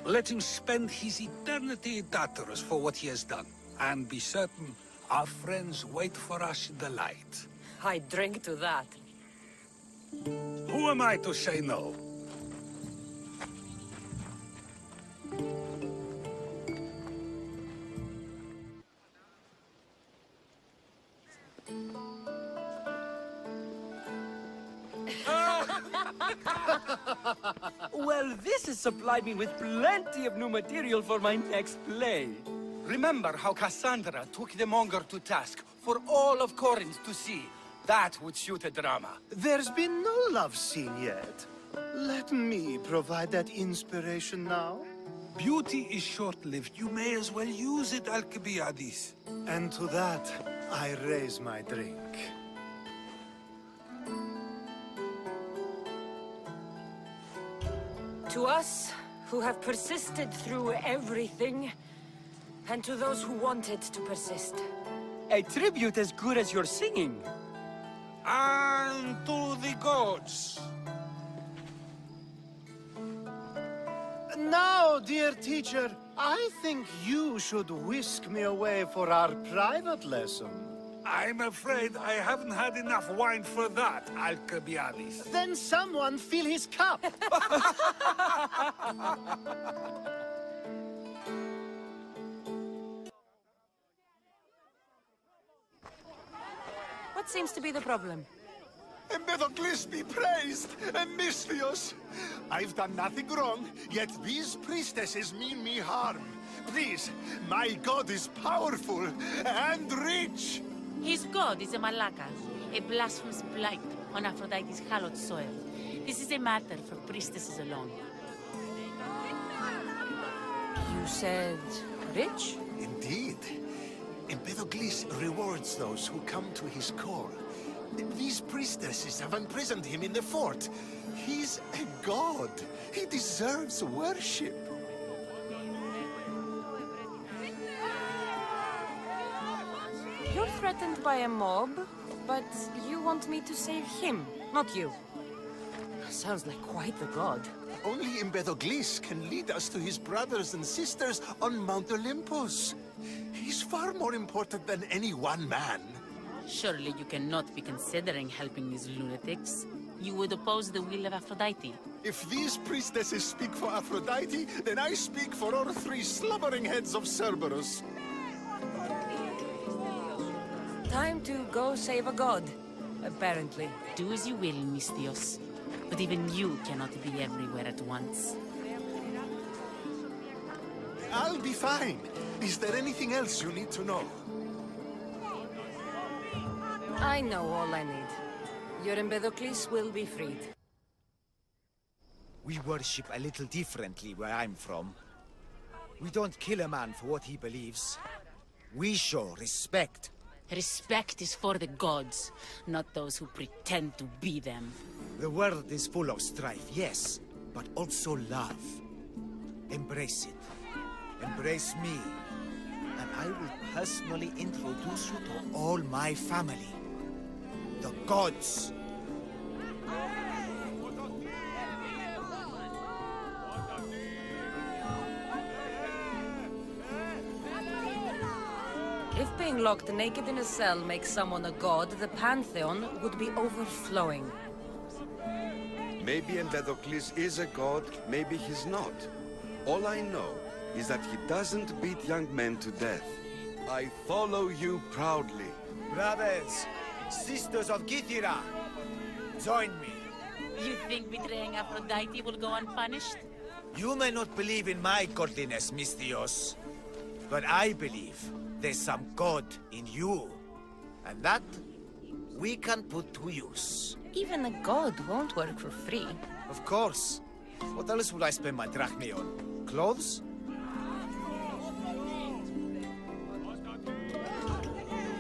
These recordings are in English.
Let him spend his eternity in Tartarus for what he has done. And be certain, our friends wait for us in the light. I drink to that. Who am I to say no? Well, this has supplied me with plenty of new material for my next play. Remember how Cassandra took the monger to task for all of Corinth to see? That would shoot a drama. There's been no love scene yet. Let me provide that inspiration now. Beauty is short-lived. You may as well use it, Alcibiades. And to that, I raise my drink. To us, who have persisted through everything, and to those who wanted to persist. A tribute as good as your singing. And to the gods. Now, dear teacher, I think you should whisk me away for our private lesson. I'm afraid I haven't had enough wine for that, Alcibiades. Then someone fill his cup. What seems to be the problem? Empedocles be praised, Misthios! I've done nothing wrong, yet these priestesses mean me harm. Please, my god is powerful and rich! His god is a malaka, a blasphemous blight on Aphrodite's hallowed soil. This is a matter for priestesses alone. You said rich? Indeed. Empedocles rewards those who come to his call. These priestesses have imprisoned him in the fort. He's a god. He deserves worship. You're threatened by a mob, but you want me to save him, not you. Sounds like quite the god. Only Empedocles can lead us to his brothers and sisters on Mount Olympus. He's far more important than any one man. Surely you cannot be considering helping these lunatics. You would oppose the will of Aphrodite. If these priestesses speak for Aphrodite, then I speak for all three slumbering heads of Cerberus. Time to go save a god, apparently. Do as you will, Misthios. But even you cannot be everywhere at once. I'll be fine. Is there anything else you need to know? I know all I need. Your Empedocles will be freed. We worship a little differently where I'm from. We don't kill a man for what he believes. We show respect. Respect is for the gods, not those who pretend to be them. The world is full of strife, yes, but also love. Embrace it. Embrace me. And I will personally introduce you to all my family. The gods. If being locked naked in a cell makes someone a god, the Pantheon would be overflowing. Maybe Empedocles is a god, maybe he's not. All I know is that he doesn't beat young men to death. I follow you proudly. Brothers, sisters of Gythira, join me. You think betraying Aphrodite will go unpunished? You may not believe in my godliness, Misthios, but I believe there's some god in you. And that, we can put to use. Even a god won't work for free. Of course. What else would I spend my drachmae on? Clothes?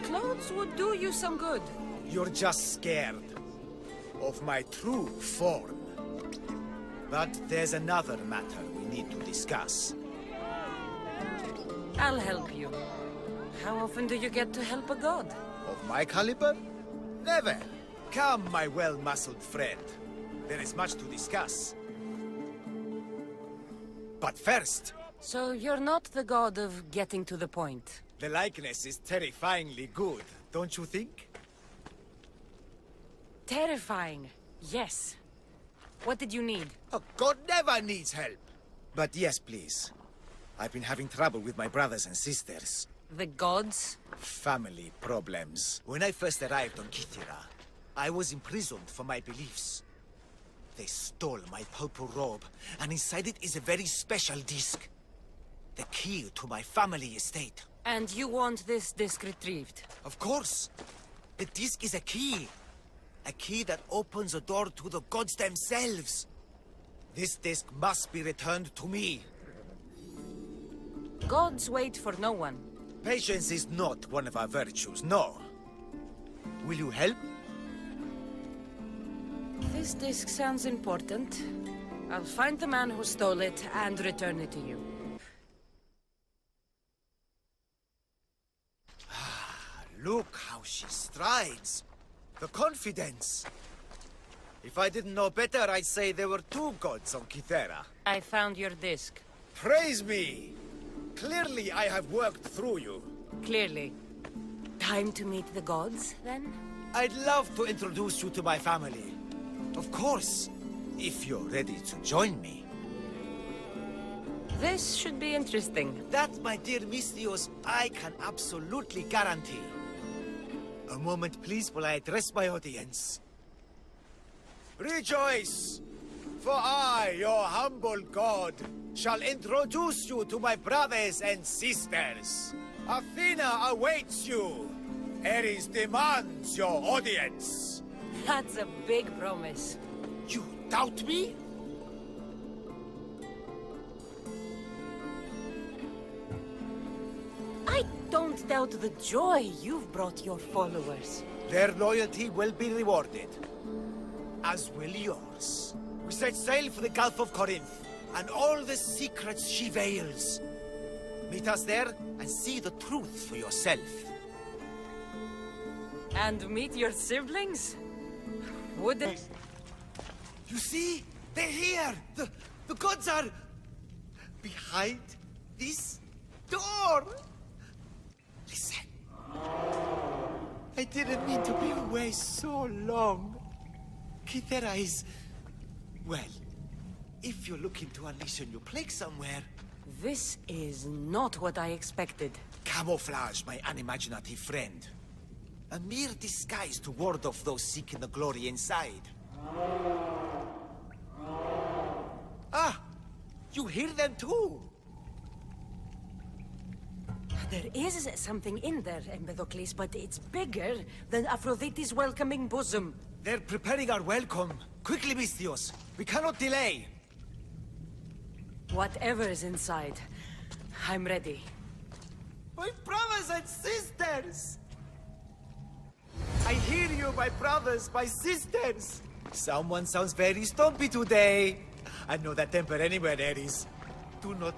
Clothes would do you some good. You're just scared of my true form. But there's another matter we need to discuss. I'll help you. How often do you get to help a god? Of my caliber? Never. Come, my well-muscled friend. There is much to discuss. But first, So you're not the god of getting to the point. the likeness is terrifyingly good, don't you think? Terrifying. Yes. What did you need? A god never needs help. But yes, please. I've been having trouble with my brothers and sisters. The gods? Family problems. When I first arrived on Kythera, I was imprisoned for my beliefs. They stole my purple robe, and inside it is a very special disc. The key to my family estate. And you want this disc retrieved? Of course. The disc is a key. A key that opens a door to the gods themselves. This disc must be returned to me. Gods wait for no one. Patience is not one of our virtues, no. Will you help? This disc sounds important. I'll find the man who stole it and return it to you. Look how she strides. The confidence. If I didn't know better, I'd say there were two gods on Kythera. I found your disc. Praise me! Clearly I have worked through you. Clearly. Time to meet the gods, then? I'd love to introduce you to my family. Of course, if you're ready to join me. This should be interesting. That, my dear Misthios, I can absolutely guarantee. A moment, please, while I address my audience. Rejoice! For I, your humble god, shall introduce you to my brothers and sisters. Athena awaits you. Ares demands your audience. That's a big promise. You doubt me? I don't doubt the joy you've brought your followers. Their loyalty will be rewarded. As will yours. We set sail for the Gulf of Corinth, and all the secrets she veils. Meet us there, and see the truth for yourself. And meet your siblings? Wouldn't... You see? They're here! The gods are... behind this door! Listen. I didn't mean to be away so long. Kythera is... well, if you're looking to unleash a new plague somewhere... This is not what I expected. Camouflage, my unimaginative friend. A mere disguise to ward off those seeking the glory inside. Ah! You hear them too! There is something in there, Empedocles, but it's bigger than Aphrodite's welcoming bosom. They're preparing our welcome. Quickly, Misthios. We cannot delay. Whatever is inside, I'm ready. My brothers and sisters! I hear you, my brothers, my sisters! Someone sounds very stumpy today. I know that temper anywhere, Ares. Do not...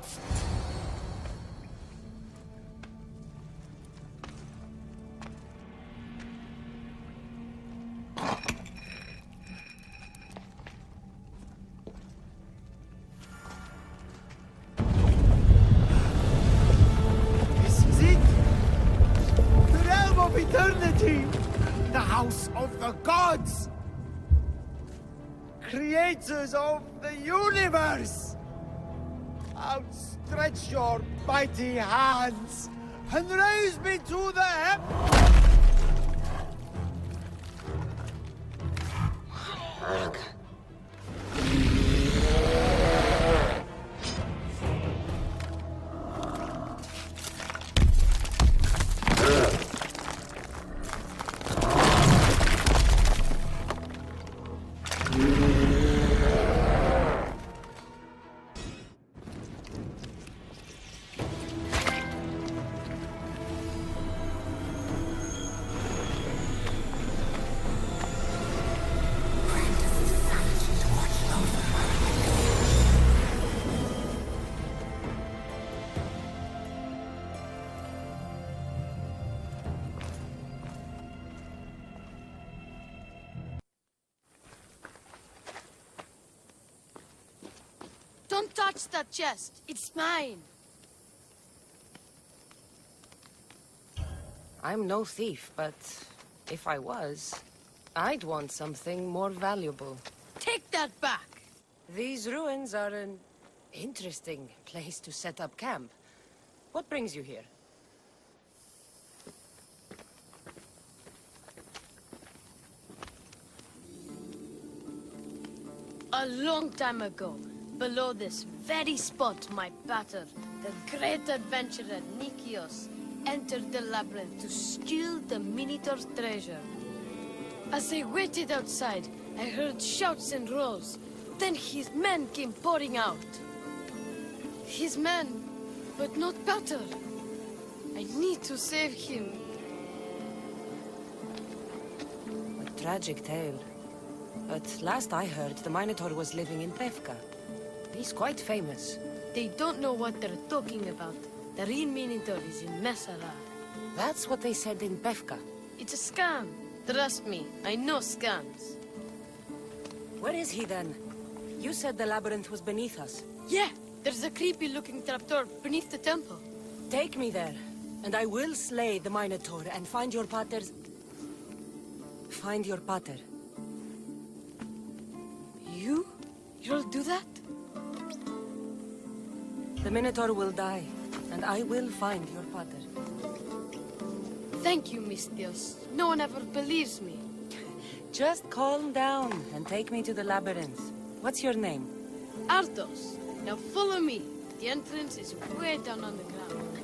This is it! The realm of eternity! The house of the gods! Creators of the universe! Outstretch your mighty hands and raise me to the touch that chest. It's mine. I'm no thief, but if I was, I'd want something more valuable. Take that back. These ruins are an interesting place to set up camp. What brings you here? A long time ago, below this very spot, my pater, the great adventurer Nikios, entered the labyrinth to steal the Minotaur's treasure. As I waited outside, I heard shouts and roars. Then his men came pouring out. His men, but not pater. I need to save him. A tragic tale. But last I heard, the Minotaur was living in Pevka. He's quite famous. They don't know what they're talking about. The real Minotaur is in Messara. That's what they said in Pevka. It's a scam. Trust me, I know scams. Where is he then? You said the labyrinth was beneath us. Yeah, there's a creepy-looking trapdoor beneath the temple. Take me there, and I will slay the Minotaur and find your pater's... Find your pater. You'll do that? The Minotaur will die, and I will find your pater. Thank you, Mistios. No one ever believes me. Just calm down and take me to the labyrinth. What's your name? Ardos. Now follow me. The entrance is way down on the ground.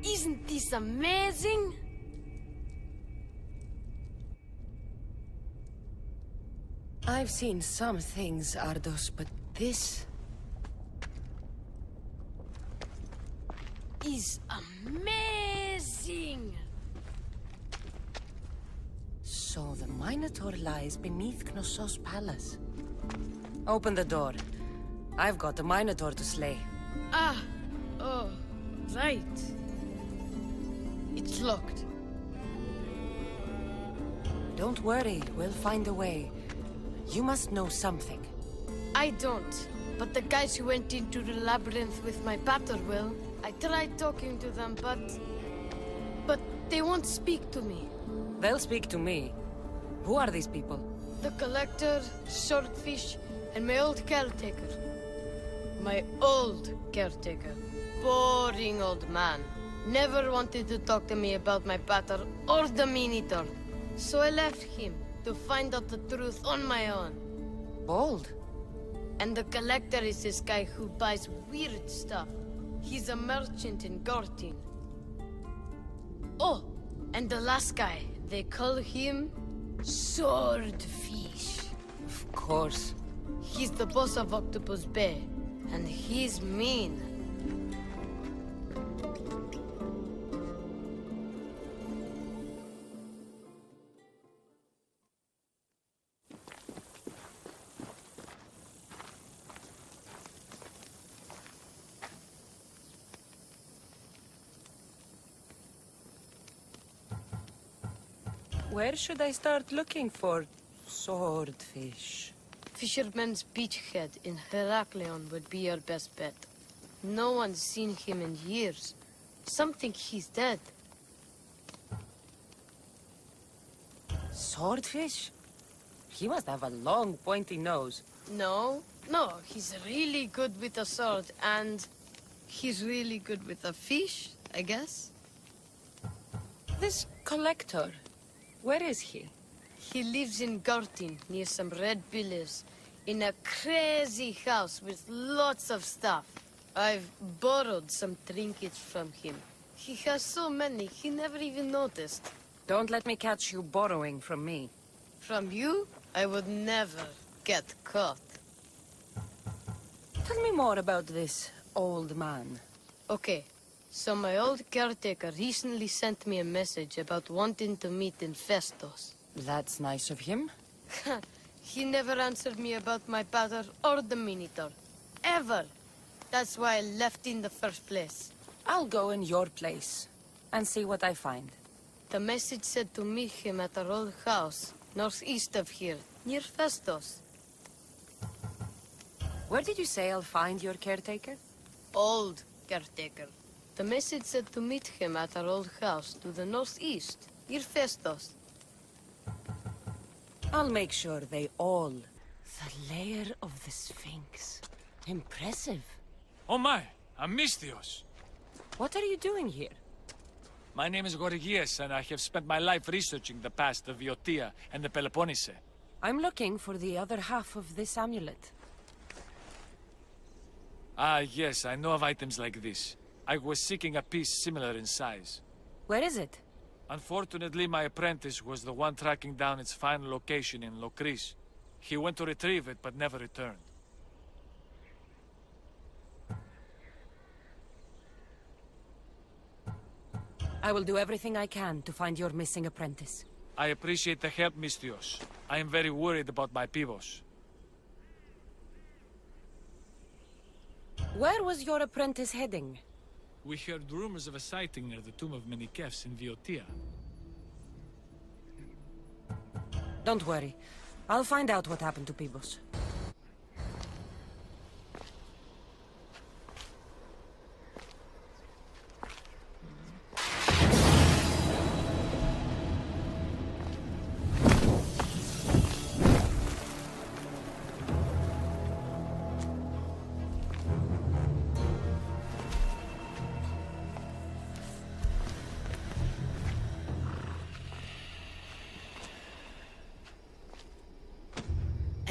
Isn't this amazing? I've seen some things, Ardos, but this... is amazing! So the Minotaur lies beneath Knossos' palace. Open the door. I've got a Minotaur to slay. Oh, right. It's locked. Don't worry, we'll find a way. You must know something. I don't, but the guys who went into the labyrinth with my pater will. I tried talking to them, but they won't speak to me. They'll speak to me. Who are these people? The collector, swordfish, and my old caretaker. My old caretaker. Boring old man. Never wanted to talk to me about my pater or the Minotaur. So I left him to find out the truth on my own. Bold. And the collector is this guy who buys weird stuff. He's a merchant in Gortin. Oh, and the last guy, they call him Swordfish. Of course. He's the boss of Octopus Bay, and he's mean. Where should I start looking for swordfish? Fisherman's Beachhead in Heraklion would be your best bet. No one's seen him in years. Some think he's dead. Swordfish? He must have a long, pointy nose. No, he's really good with a sword, and he's really good with a fish, I guess. This collector, where is he? He lives in Gortin, near some red pillars, in a crazy house with lots of stuff. I've borrowed some trinkets from him. He has so many, he never even noticed. Don't let me catch you borrowing from me. From you, I would never get caught. Tell me more about this old man. Okay, so my old caretaker recently sent me a message about wanting to meet in Festos. That's nice of him. He never answered me about my pater or the Minotaur. Ever. That's why I left in the first place. I'll go in your place and see what I find. The message said to meet him at our old house, northeast of here, near Festos. Where did you say I'll find your caretaker? Old caretaker. The message said to meet him at our old house to the northeast. Irfestos. I'll make sure they all... The lair of the Sphinx. Impressive. Oh my, Amistios. What are you doing here? My name is Gorgias, and I have spent my life researching the past of Viotia and the Peloponnese. I'm looking for the other half of this amulet. Ah, yes, I know of items like this. I was seeking a piece similar in size. Where is it? Unfortunately, my apprentice was the one tracking down its final location in Locris. He went to retrieve it, but never returned. I will do everything I can to find your missing apprentice. I appreciate the help, Mistios. I am very worried about my pivos. Where was your apprentice heading? We heard rumors of a sighting near the tomb of Menikefs in Viotia. Don't worry. I'll find out what happened to Pibos.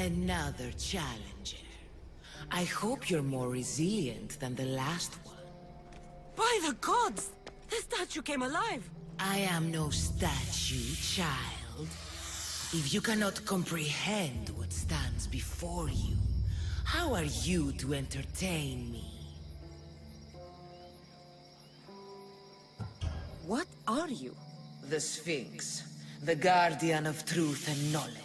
Another challenger. I hope you're more resilient than the last one. By the gods! The statue came alive! I am no statue, child. If you cannot comprehend what stands before you, how are you to entertain me? What are you? The Sphinx, the guardian of truth and knowledge.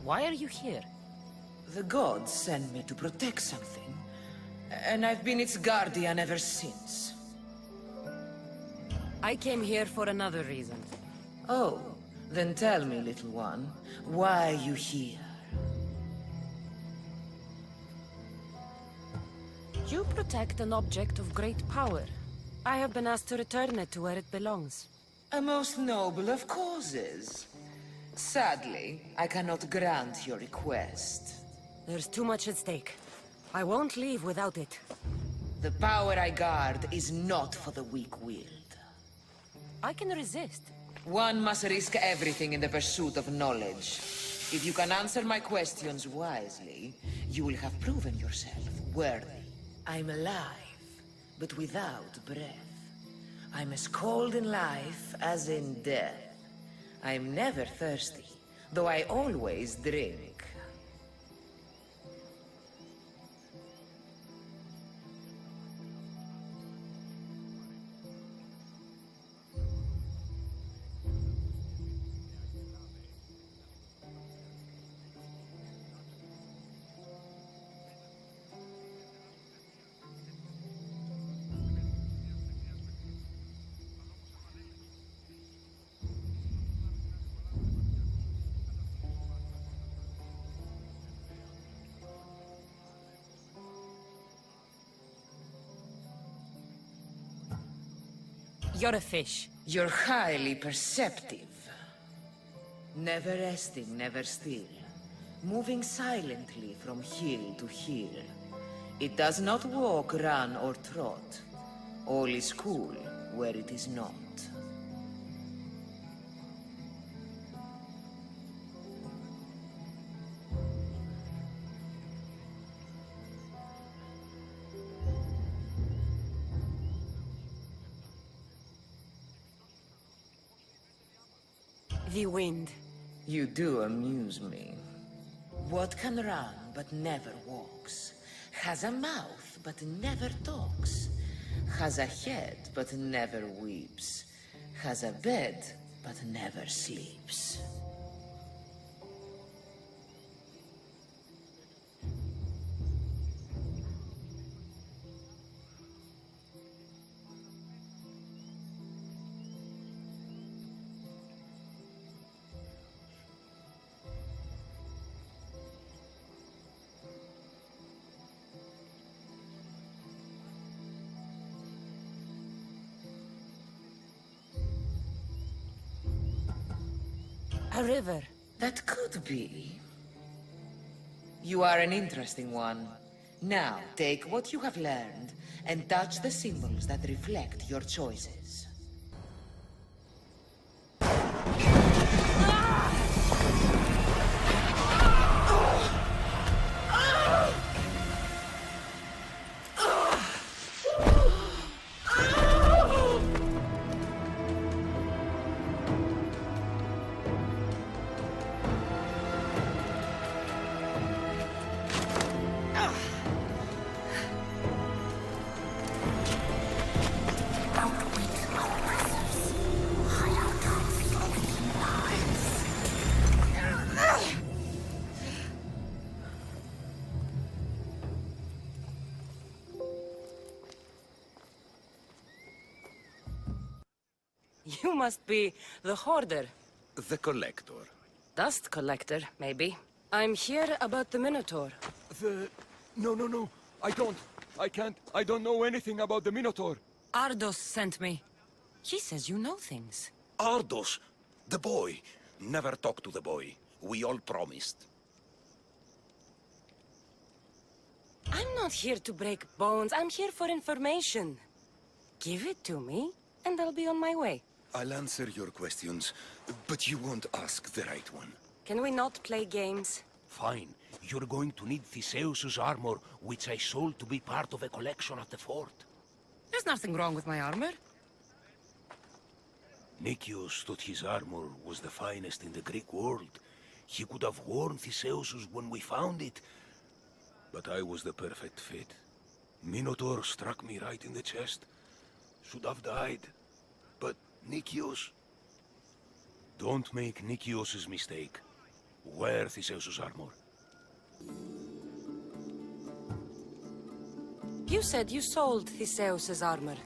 Why are you here? The gods sent me to protect something, and I've been its guardian ever since. I came here for another reason. Oh, then tell me, little one, why are you here? You protect an object of great power. I have been asked to return it to where it belongs. A most noble of causes. Sadly, I cannot grant your request. There's too much at stake. I won't leave without it. The power I guard is not for the weak-willed. I can resist. One must risk everything in the pursuit of knowledge. If you can answer my questions wisely, you will have proven yourself worthy. I'm alive, but without breath. I'm as cold in life as in death. I'm never thirsty, though I always drink. You're a fish. You're highly perceptive. Never resting, never still. Moving silently from hill to hill. It does not walk, run, or trot. All is cool where it is not. The wind. You do amuse me. What can run but never walks? Has a mouth but never talks? Has a head but never weeps? Has a bed but never sleeps? A river. That could be. You are an interesting one. Now, take what you have learned and touch the symbols that reflect your choices. You must be the hoarder. The collector. Dust collector, maybe. I'm here about the Minotaur. No. I don't know anything about the Minotaur. Ardos sent me. He says you know things. Ardos, the boy. Never talk to the boy. We all promised. I'm not here to break bones. I'm here for information. Give it to me, and I'll be on my way. I'll answer your questions, but you won't ask the right one. Can we not play games? Fine. You're going to need Theseus's armor, which I sold to be part of a collection at the fort. There's nothing wrong with my armor. Nicias thought his armor was the finest in the Greek world. He could have worn Theseus's when we found it. But I was the perfect fit. Minotaur struck me right in the chest. Should have died. But Nicias... Don't make Nicias's mistake. Wear Theseus's armor. You said you sold Theseus's armor.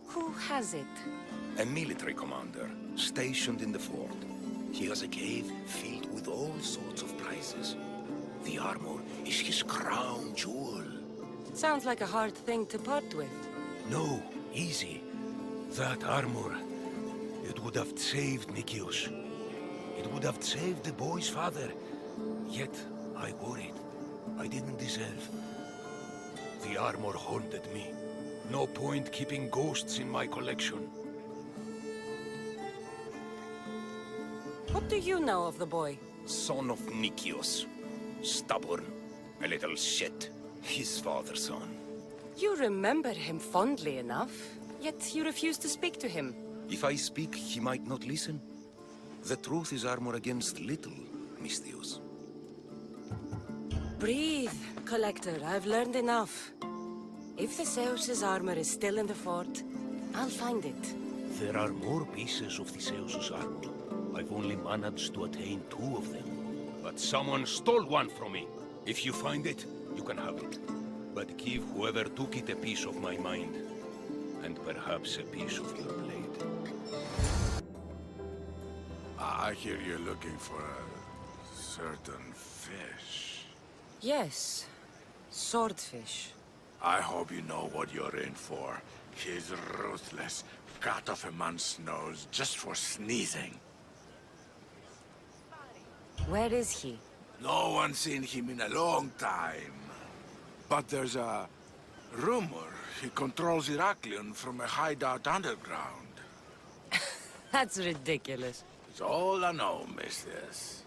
Who has it? A military commander, stationed in the fort. He has a cave filled with all sorts of prizes. The armor is his crown jewel. Sounds like a hard thing to part with. No, easy. That armor, it would have saved Nicias. It would have saved the boy's father. Yet, I wore it. I didn't deserve. The armor haunted me. No point keeping ghosts in my collection. What do you know of the boy? Son of Nicias. Stubborn. A little shit. His father's son. You remember him fondly enough, yet you refuse to speak to him. If I speak, he might not listen. The truth is armor against little, Misthios. Breathe, Collector. I've learned enough. If Theseus's armor is still in the fort, I'll find it. There are more pieces of Theseus's armor. I've only managed to attain 2 of them. But someone stole one from me. If you find it, you can have it. But give whoever took it a piece of my mind. And perhaps a piece of your blade. I hear you're looking for a certain fish. Yes. Swordfish. I hope you know what you're in for. He's ruthless. Cut off a man's nose just for sneezing. Where is he? No one's seen him in a long time. But there's a rumor he controls Heraklion from a hideout underground. That's ridiculous. It's all I know, Mistress.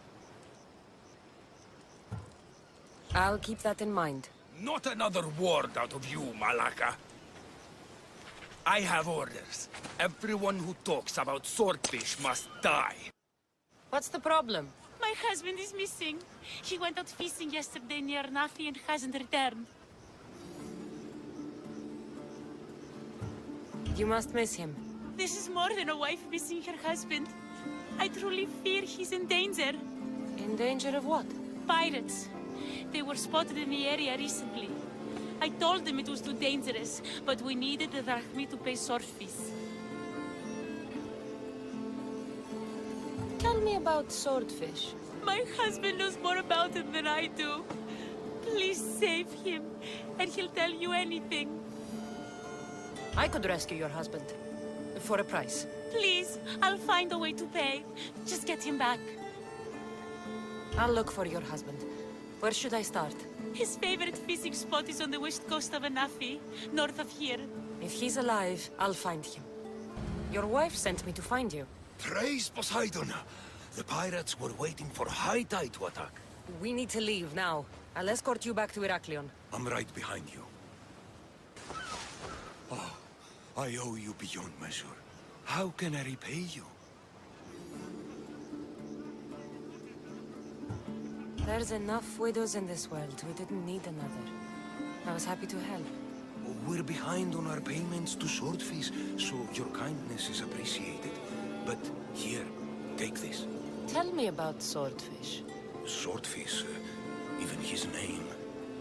I'll keep that in mind. Not another word out of you, Malaka. I have orders. Everyone who talks about swordfish must die. What's the problem? My husband is missing. He went out fishing yesterday near Nafi and hasn't returned. You must miss him. This is more than a wife missing her husband. I truly fear he's in danger. In danger of what? Pirates. They were spotted in the area recently. I told them it was too dangerous, but we needed the drachmi to pay swordfish. Tell me about swordfish. My husband knows more about him than I do. Please save him, and he'll tell you anything. I could rescue your husband. For a price. Please, I'll find a way to pay. Just get him back. I'll look for your husband. Where should I start? His favorite fishing spot is on the west coast of Anafi, north of here. If he's alive, I'll find him. Your wife sent me to find you. Praise Poseidon! The pirates were waiting for high tide to attack. We need to leave now. I'll escort you back to Heraklion. I'm right behind you. Oh, I owe you beyond measure. How can I repay you? There's enough widows in this world. We didn't need another. I was happy to help. We're behind on our payments to Swordfish, so your kindness is appreciated. But here, take this. Tell me about Swordfish. Swordfish, even his name.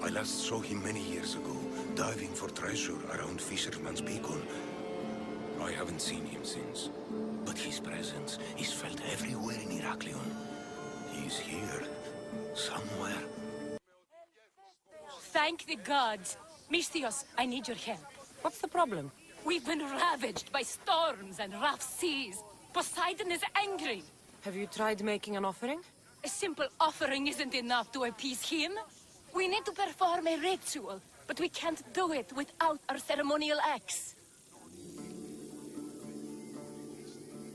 I last saw him many years ago, diving for treasure around Fisherman's Beacon. I haven't seen him since. But his presence is felt everywhere in Heraklion. He's here, somewhere. Thank the gods. Misthios, I need your help. What's the problem? We've been ravaged by storms and rough seas. Poseidon is angry. Have you tried making an offering? A simple offering isn't enough to appease him. We need to perform a ritual, but we can't do it without our ceremonial axe.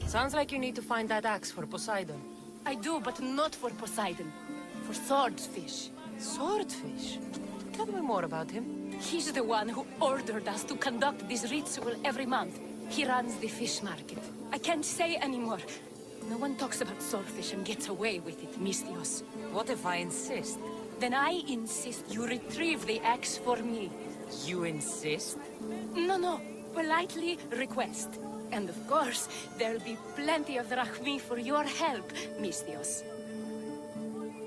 Sounds like you need to find that axe for Poseidon. I do, but not for Poseidon. For Swordfish. Swordfish? Tell me more about him. He's the one who ordered us to conduct this ritual every month. He runs the fish market. I can't say anymore. No one talks about Swordfish and gets away with it, Misthios. What if I insist? Then I insist you retrieve the axe for me. You insist? No. Politely request. And of course, there'll be plenty of drachmi for your help, Misthios.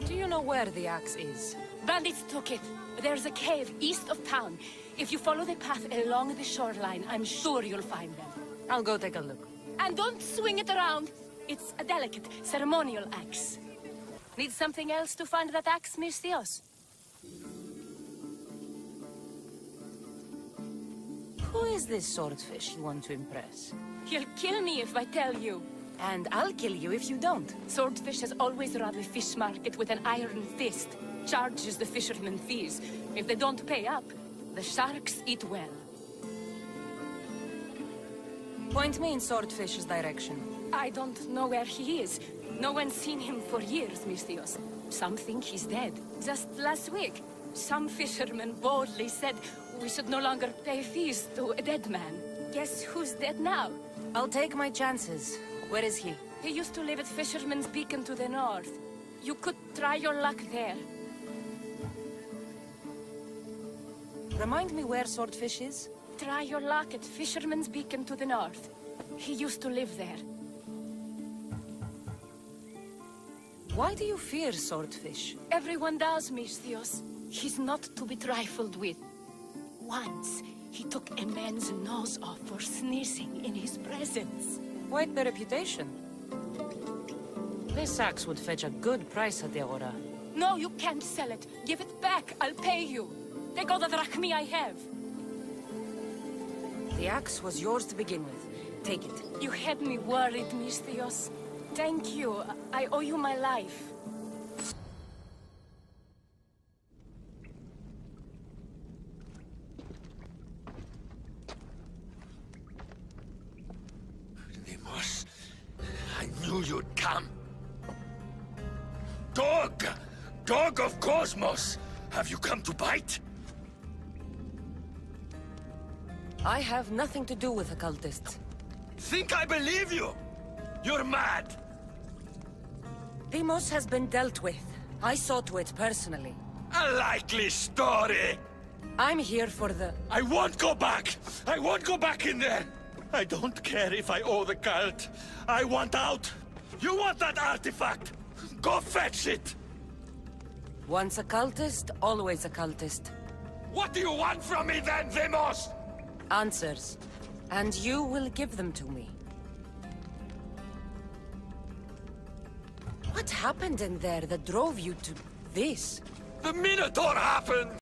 Do you know where the axe is? Bandits took it. There's a cave east of town. If you follow the path along the shoreline, I'm sure you'll find them. I'll go take a look. And don't swing it around. It's a delicate, ceremonial axe. Need something else to find that axe, Misthios? Who is this Swordfish you want to impress? He'll kill me if I tell you. And I'll kill you if you don't. Swordfish has always run the fish market with an iron fist. Charges the fishermen fees. If they don't pay up, the sharks eat well. Point me in Swordfish's direction. I don't know where he is. No one's seen him for years, Misthios. Some think he's dead. Just last week, some fishermen boldly said we should no longer pay fees to a dead man. Guess who's dead now? I'll take my chances. Where is he? He used to live at Fisherman's Beacon to the north. You could try your luck there. Remind me where Swordfish is? Try your luck at Fisherman's Beacon to the north. He used to live there. Why do you fear Swordfish? Everyone does, Misthios. He's not to be trifled with. Once, he took a man's nose off for sneezing in his presence. Quite the reputation. This axe would fetch a good price at the Aura. No, you can't sell it. Give it back. I'll pay you. Take all the drachmi I have. The axe was yours to begin with. Take it. You had me worried, Misthios. Thank you. I owe you my life. Deimos, I knew you'd come. Dog! Dog of Cosmos! Have you come to bite? I have nothing to do with occultists. Think I believe you? You're mad! Deimos has been dealt with. I saw to it personally. A likely story! I'm here for the... I won't go back! I won't go back in there! I don't care if I owe the cult. I want out! You want that artifact? Go fetch it! Once a cultist, always a cultist. What do you want from me then, Deimos? Answers. And you will give them to me. What happened in there that drove you to this? The Minotaur happened!